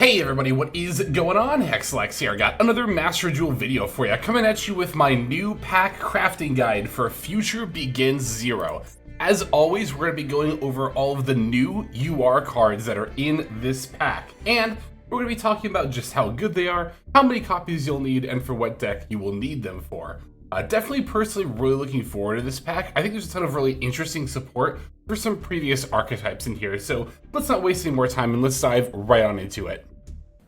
Hey everybody, what is going on? Hexlex here. Got another Master Duel video for you, coming at you with my new pack crafting guide for Future Begins 0. As always, we're going to be going over all of the new UR cards that are in this pack, and we're going to be talking about just how good they are, how many copies you'll need, and for what deck you will need them for. Definitely personally really looking forward to this pack. I think there's a ton of really interesting support for some previous archetypes in here, so let's not waste any more time and let's dive right on into it.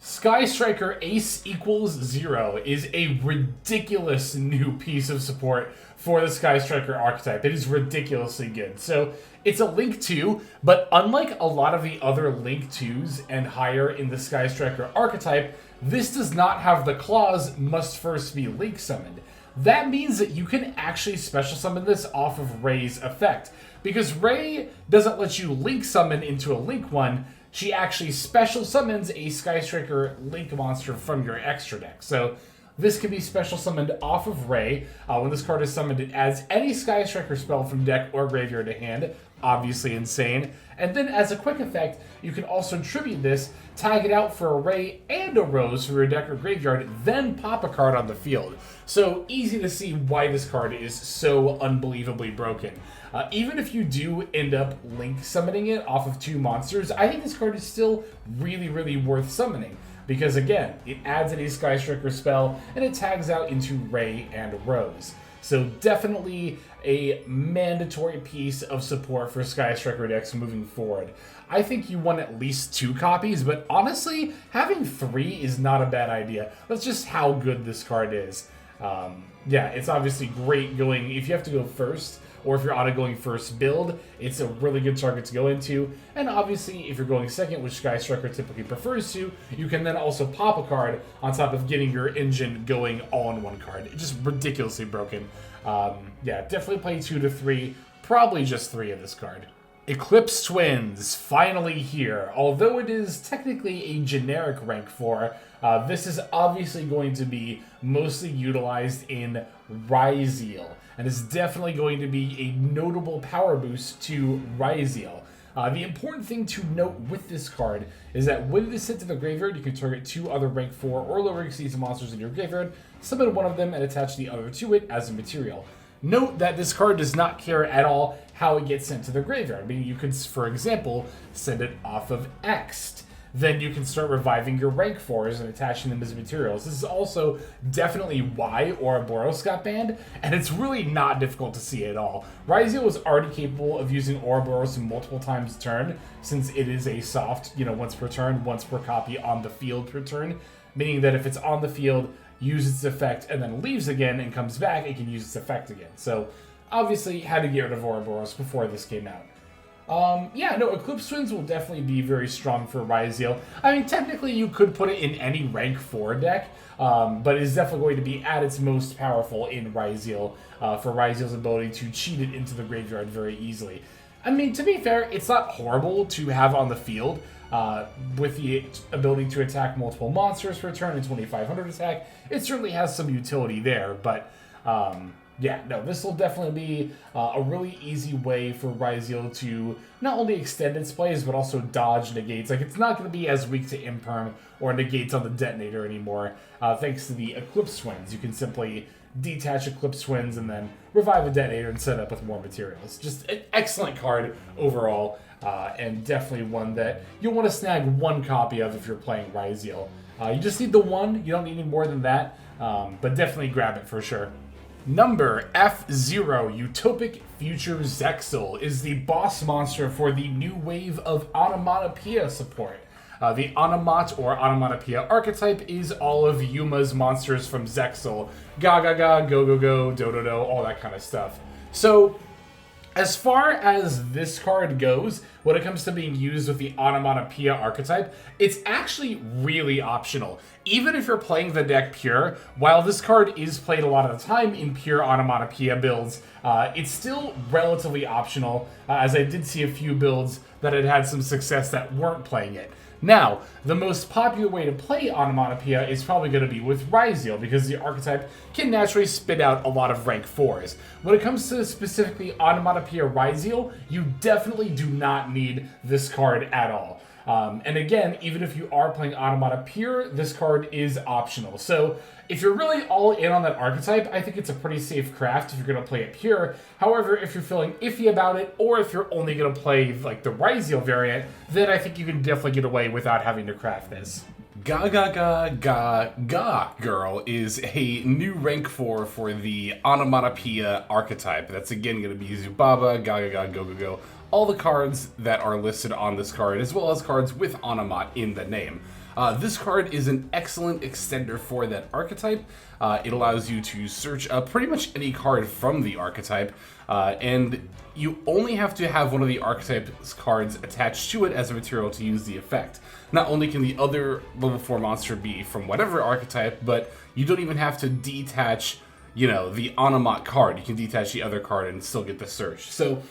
Sky Striker Ace equals 0 is a ridiculous new piece of support for the Sky Striker archetype. It is ridiculously good. So it's a Link 2, but unlike a lot of the other Link 2s and higher in the Sky Striker archetype, this does not have the clause must first be Link summoned. That means that you can actually special summon this off of Ray's effect, because Ray doesn't let you Link summon into a Link one. She actually special summons a Sky Striker Link monster from your extra deck. So this can be special summoned off of Ray. When this card is summoned, it adds any Sky Striker spell from deck or graveyard to hand. Obviously insane. And then as a quick effect, you can also tribute this, tag it out for a Ray and a Rose for your deck or graveyard, then pop a card on the field. So easy to see why this card is so unbelievably broken. Even if you do end up Link summoning it off of 2 monsters, I think this card is still really worth summoning. Because again, it adds any Sky Striker spell, and it tags out into Ray and Rose. So definitely a mandatory piece of support for Sky Striker decks moving forward. I think you want at least 2 copies, but honestly, having 3 is not a bad idea. That's just how good this card is. Yeah, it's obviously great going, if you have to go first, or if you're on a going first build, it's a really good target to go into. And obviously, if you're going second, which Sky Striker typically prefers to, you can then also pop a card on top of getting your engine going all in one card. It's just ridiculously broken. Yeah, definitely play 2 to 3, probably just 3 of this card. Eclipse Twins, finally here. Although it is technically a generic rank 4, this is obviously going to be mostly utilized in Zeil, and is definitely going to be a notable power boost to Zeil. The important thing to note with this card is that when it is sent to the graveyard, you can target 2 other rank 4 or lower rank season monsters in your graveyard, summon one of them, and attach the other to it as a material. Note that this card does not care at all how it gets sent to the graveyard, meaning you could, for example, send it off of X'd. Then you can start reviving your rank 4s and attaching them as materials. This is also definitely why Ouroboros got banned, and it's really not difficult to see at all. Zeil was already capable of using Ouroboros multiple times a turn, since it is a soft, once per turn, once per copy on the field per turn, meaning that if it's on the field, use its effect, and then leaves again and comes back, it can use its effect again. So obviously had to get rid of Ouroboros before this came out. Yeah, no, Eclipse Twins will definitely be very strong for Zeil. I mean, technically you could put it in any rank 4 deck, but it is definitely going to be at its most powerful in Zeil, for Zeil's ability to cheat it into the graveyard very easily. I mean, to be fair, it's not horrible to have on the field, with the ability to attack multiple monsters per turn and 2500 attack. It certainly has some utility there, but yeah, no, this will definitely be a really easy way for Zeil to not only extend its plays, but also dodge negates. Like, it's not going to be as weak to Imperm or negates on the detonator anymore, thanks to the Eclipse Twins. You can simply detach Eclipse Twins and then revive a detonator and set up with more materials. Just an excellent card overall, and definitely one that you'll want to snag 1 copy of if you're playing Zeil. You just need the 1, you don't need any more than that, but definitely grab it for sure. Number F0, Utopic Future Zeil, is the boss monster for the new wave of Onomatopoeia support. The Onomat or Onomatopoeia archetype is all of Yuma's monsters from Zeil. Gagaga, Go, Dododo, all that kind of stuff. So, as far as this card goes, when it comes to being used with the Onomatopoeia archetype, it's actually really optional. Even if you're playing the deck pure, while this card is played a lot of the time in pure Onomatopoeia builds, it's still relatively optional, as I did see a few builds that had some success that weren't playing it. Now, the most popular way to play Onomatopoeia is probably going to be with Zeil, because the archetype can naturally spit out a lot of rank 4s. When it comes to specifically Onomatopoeia Zeil, you definitely do not need this card at all. And again, even if you are playing Automata Pure, this card is optional. So if you're really all in on that archetype, I think it's a pretty safe craft if you're going to play it pure. However, if you're feeling iffy about it, or if you're only going to play like the Zeil variant, then I think you can definitely get away without having to craft this. Gagagaga Girl is a new rank 4 for the Onomatopoeia archetype. That's again going to be Zubaba, Gagaga, Go, all the cards that are listed on this card, as well as cards with Onomat in the name. This card is an excellent extender for that archetype. It allows you to search up pretty much any card from the archetype, and you only have to have one of the archetype's cards attached to it as a material to use the effect. Not only can the other level 4 monster be from whatever archetype, but you don't even have to detach, you know, the Onomat card. You can detach the other card and still get the search. So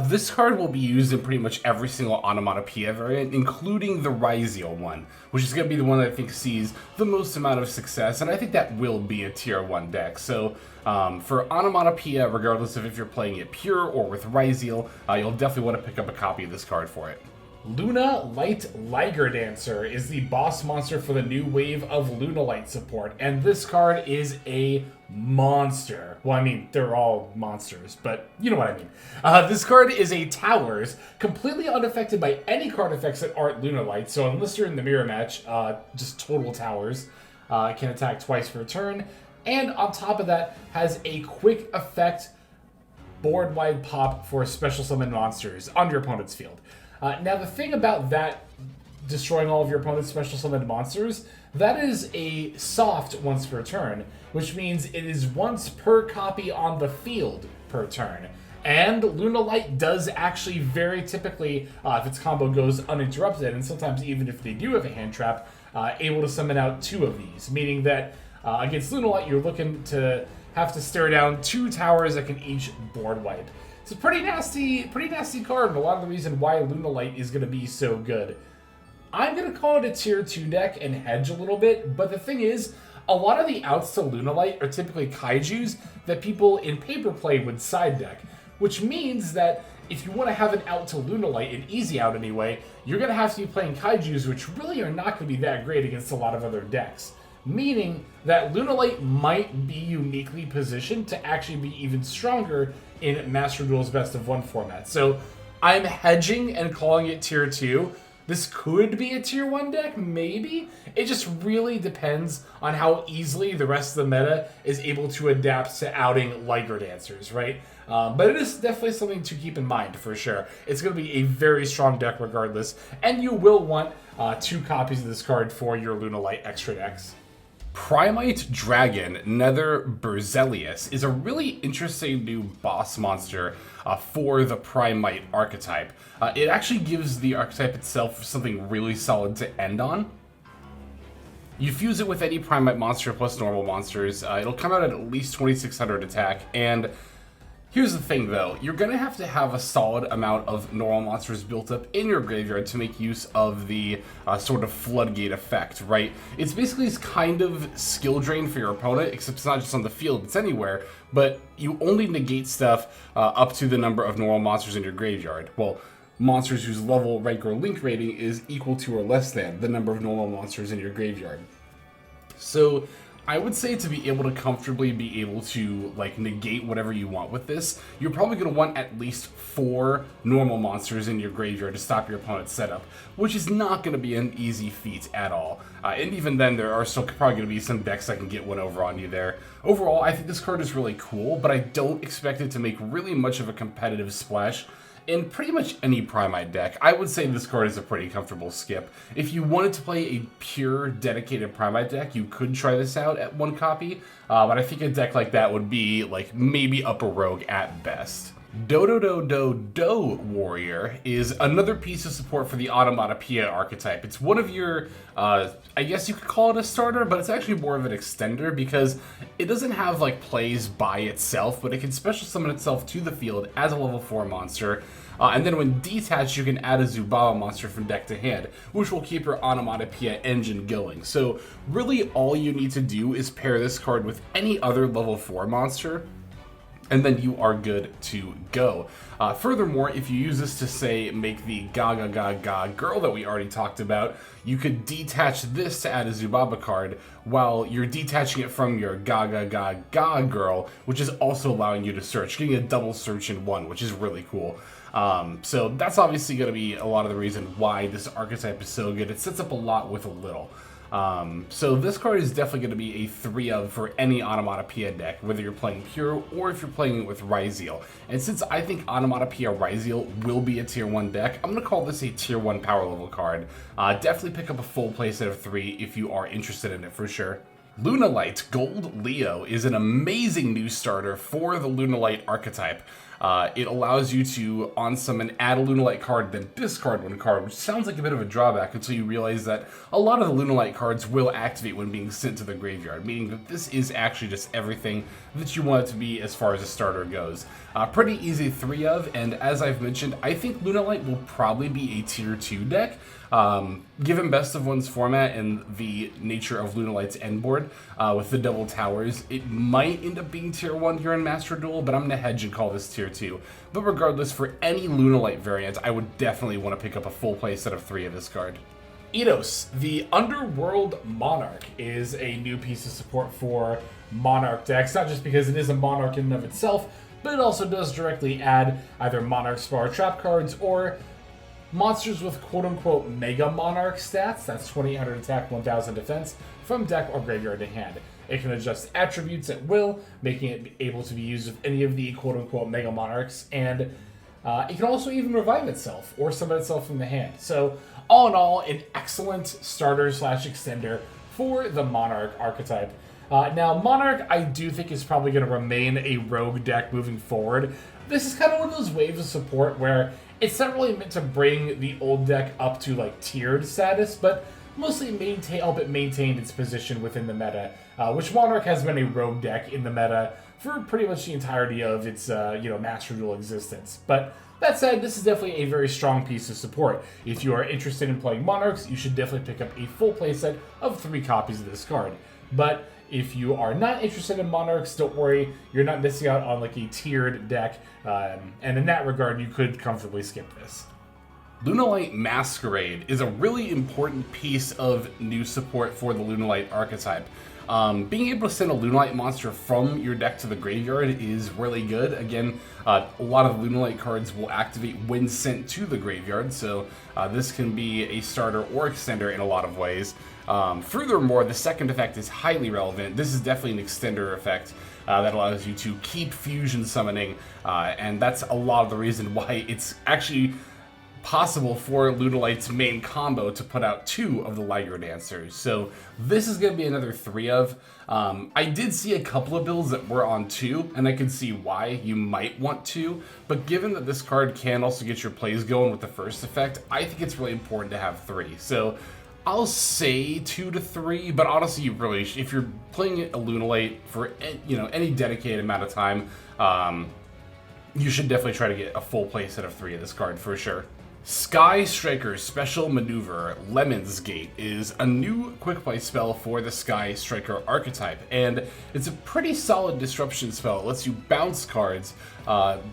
this card will be used in pretty much every single Onomatopoeia variant, including the Zeil one, which is going to be the one that I think sees the most amount of success, and I think that will be a tier 1 deck. So for Onomatopoeia, regardless of if you're playing it pure or with Zeil, you'll definitely want to pick up a copy of this card for it. Lunalight Liger Dancer is the boss monster for the new wave of Lunalight support, and this card is a monster. Well, I mean, they're all monsters, but you know what I mean. This card is a Towers, completely unaffected by any card effects that aren't Lunalight, so unless you're in the mirror match, just total Towers. It can attack twice per turn, and on top of that, has a quick effect board-wide pop for special summon monsters on your opponent's field. Now, the thing about that, destroying all of your opponent's special summoned monsters, that is a soft once per turn, which means it is once per copy on the field per turn. And Lunalight does actually very typically, if its combo goes uninterrupted, and sometimes even if they do have a hand trap, able to summon out 2 of these, meaning that against Lunalight, you're looking to have to stare down 2 towers that can each board wipe. It's a pretty nasty card, and a lot of the reason why Lunalight is going to be so good. I'm going to call it a tier 2 deck and hedge a little bit, but the thing is, a lot of the outs to Lunalight are typically kaijus that people in paper play would side deck, which means that if you want to have an out to Lunalight, an easy out anyway, you're going to have to be playing kaijus, which really are not going to be that great against a lot of other decks. Meaning that Lunalight might be uniquely positioned to actually be even stronger in Master Duel's Best of 1 format. So I'm hedging and calling it tier 2. This could be a tier 1 deck, maybe. It just really depends on how easily the rest of the meta is able to adapt to outing Liger Dancers, right? But it is definitely something to keep in mind for sure. It's going to be a very strong deck regardless, and you will want 2 copies of this card for your Lunalight extra decks. Primite Dragon Nether Berzelius is a really interesting new boss monster for the Primite archetype. It actually gives the archetype itself something really solid to end on. You fuse it with any Primite monster plus normal monsters. It'll come out at least 2600 attack, and here's the thing though, you're going to have a solid amount of normal monsters built up in your graveyard to make use of the sort of floodgate effect, right? It's basically this kind of skill drain for your opponent, except it's not just on the field, it's anywhere, but you only negate stuff up to the number of normal monsters in your graveyard. Well, monsters whose level, rank, or link rating is equal to or less than the number of normal monsters in your graveyard. So I would say to be able to comfortably be able to like negate whatever you want with this, you're probably going to want at least 4 normal monsters in your graveyard to stop your opponent's setup, which is not going to be an easy feat at all. And even then, there are still probably going to be some decks that can get one over on you there. Overall, I think this card is really cool, but I don't expect it to make really much of a competitive splash in pretty much any Primite deck. I would say this card is a pretty comfortable skip. If you wanted to play a pure, dedicated Primite deck, you could try this out at 1 copy, but I think a deck like that would be, like, maybe upper rogue at best. Dodododo Warrior is another piece of support for the Onomatopoeia archetype. It's one of your, I guess you could call it a starter, but it's actually more of an extender because it doesn't have like plays by itself, but it can special summon itself to the field as a level 4 monster. And then when detached, you can add a Zubaba monster from deck to hand, which will keep your Onomatopoeia engine going. So really all you need to do is pair this card with any other level 4 monster, and then you are good to go. Furthermore, if you use this to, say, make the Gagagaga Girl that we already talked about, you could detach this to add a Zubaba card while you're detaching it from your Gagagaga Girl, which is also allowing you to search, getting a double search in one, which is really cool. So that's obviously going to be a lot of the reason why this archetype is so good. It sets up a lot with a little. So this card is definitely going to be a 3-of for any Onomatopoeia deck, whether you're playing Pure or if you're playing it with Zeil. And since I think Onomatopoeia Zeil will be a tier 1 deck, I'm going to call this a tier 1 power level card. Definitely pick up a full playset of 3 if you are interested in it for sure. Lunalight Gold Leo is an amazing new starter for the Lunalight archetype. It allows you to on-summon, add a Lunalight card, then discard one card, which sounds like a bit of a drawback until you realize that a lot of the Lunalight cards will activate when being sent to the graveyard, meaning that this is actually just everything that you want it to be as far as a starter goes. Pretty easy 3-of, and as I've mentioned, I think Lunalight will probably be a tier 2 deck. Given Best of One's format and the nature of Lunalight's end board with the double towers, it might end up being tier 1 here in Master Duel, but I'm going to hedge and call this tier 2. But regardless, for any Lunalight variant, I would definitely want to pick up a full play set of 3 of this card. Eidos, the Underworld Monarch, is a new piece of support for Monarch decks, not just because it is a Monarch in and of itself, but it also does directly add either Monarch Spell or Trap cards or monsters with quote-unquote Mega Monarch stats, that's 2800 attack, 1000 defense, from deck or graveyard to hand. It can adjust attributes at will, making it able to be used with any of the quote-unquote Mega Monarchs, and it can also even revive itself or summon itself from the hand. So, all in all, an excellent starter/extender for the Monarch archetype. Now, Monarch, I do think, is probably going to remain a rogue deck moving forward. This is kind of one of those waves of support where it's not really meant to bring the old deck up to like tiered status, but mostly help it maintain its position within the meta, which Monarch has been a rogue deck in the meta for pretty much the entirety of its Master Duel existence. But that said, this is definitely a very strong piece of support. If you are interested in playing Monarchs, you should definitely pick up a full playset of 3 copies of this card. But if you are not interested in Monarchs, don't worry, you're not missing out on like a tiered deck, and in that regard, you could comfortably skip this. Lunalight Masquerade is a really important piece of new support for the Lunalight archetype. Being able to send a Lunalight monster from your deck to the graveyard is really good. Again, a lot of Lunalight cards will activate when sent to the graveyard, so this can be a starter or extender in a lot of ways. Furthermore, the second effect is highly relevant. This is definitely an extender effect that allows you to keep fusion summoning, and that's a lot of the reason why it's actually possible for Lunalight's main combo to put out 2 of the Liger dancers. So this is going to be another 3-of. I did see a couple of builds that were on 2, and I can see why you might want 2, but given that this card can also get your plays going with the first effect, I think it's really important to have 3. So I'll say 2 to 3, but honestly, you really, if you're playing a Lunalight for any dedicated amount of time, you should definitely try to get a full play set of 3 of this card for sure. Sky Striker's Special Maneuver Lemnisgate is a new quick play spell for the Sky Striker archetype, and it's a pretty solid disruption spell. It lets you bounce cards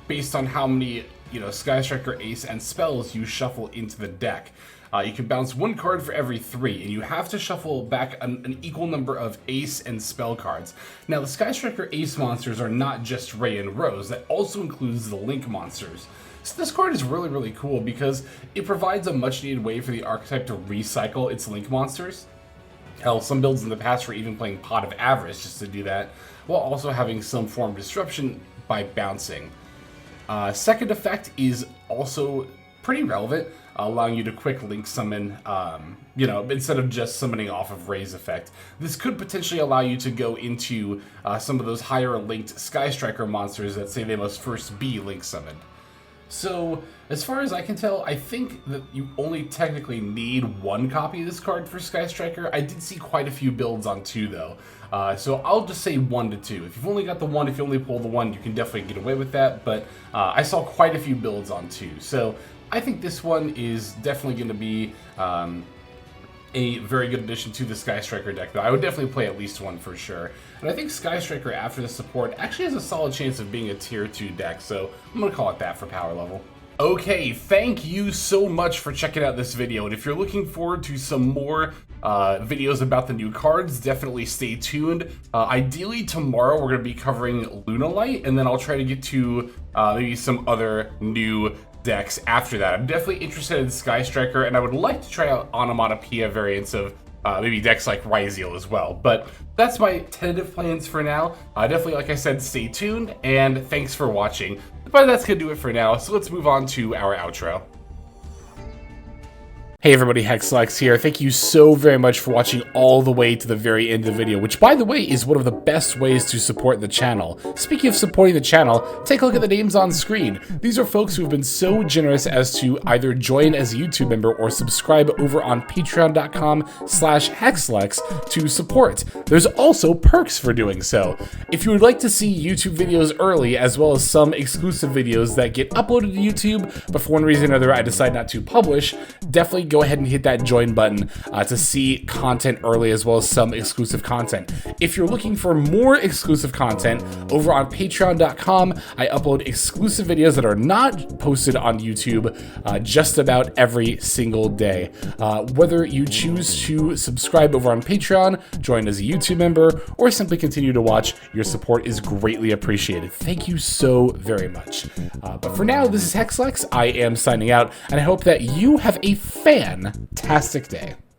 based on how many Sky Striker Ace and spells you shuffle into the deck. You can bounce 1 card for every 3, and you have to shuffle back an equal number of Ace and spell cards. Now, the Sky Striker Ace monsters are not just Ray and Rose, that also includes the Link monsters. So this card is really, really cool because it provides a much-needed way for the archetype to recycle its Link monsters. Hell, some builds in the past were even playing Pot of Avarice just to do that, while also having some form of disruption by bouncing. Second effect is also pretty relevant, allowing you to quick Link summon, instead of just summoning off of Ray's effect. This could potentially allow you to go into some of those higher linked Sky Striker monsters that say they must first be Link summoned. So, as far as I can tell, I think that you only technically need 1 copy of this card for Sky Striker. I did see quite a few builds on 2, though. So I'll just say 1 to 2. If you've only got the 1, if you only pull the 1, you can definitely get away with that. But I saw quite a few builds on 2. So I think this one is definitely going to be a very good addition to the Sky Striker deck, though. I would definitely play at least one for sure. And I think Sky Striker, after the support, actually has a solid chance of being a tier 2 deck, so I'm going to call it that for power level. Okay, thank you so much for checking out this video, and if you're looking forward to some more videos about the new cards, definitely stay tuned. Ideally, tomorrow we're going to be covering Lunalight, and then I'll try to get to maybe some other new decks after that. I'm definitely interested in Sky Striker, and I would like to try out Onomatopoeia variants of maybe decks like Zeil as well. But that's my tentative plans for now. Definitely, like I said, stay tuned, and thanks for watching. But that's going to do it for now, so let's move on to our outro. Hey everybody, Hexlex here. Thank you so very much for watching all the way to the very end of the video, which, by the way, is one of the best ways to support the channel. Speaking of supporting the channel, take a look at the names on screen. These are folks who have been so generous as to either join as a YouTube member or subscribe over on patreon.com/Hexlex to support. There's also perks for doing so. If you would like to see YouTube videos early, as well as some exclusive videos that get uploaded to YouTube, but for one reason or another I decide not to publish, definitely go ahead and hit that join button to see content early, as well as some exclusive content. If you're looking for more exclusive content, over on patreon.com, I upload exclusive videos that are not posted on YouTube just about every single day. Whether you choose to subscribe over on Patreon, join as a YouTube member, or simply continue to watch, your support is greatly appreciated. Thank you so very much. But for now, this is Hexlex. I am signing out, and I hope that you have a fantastic day.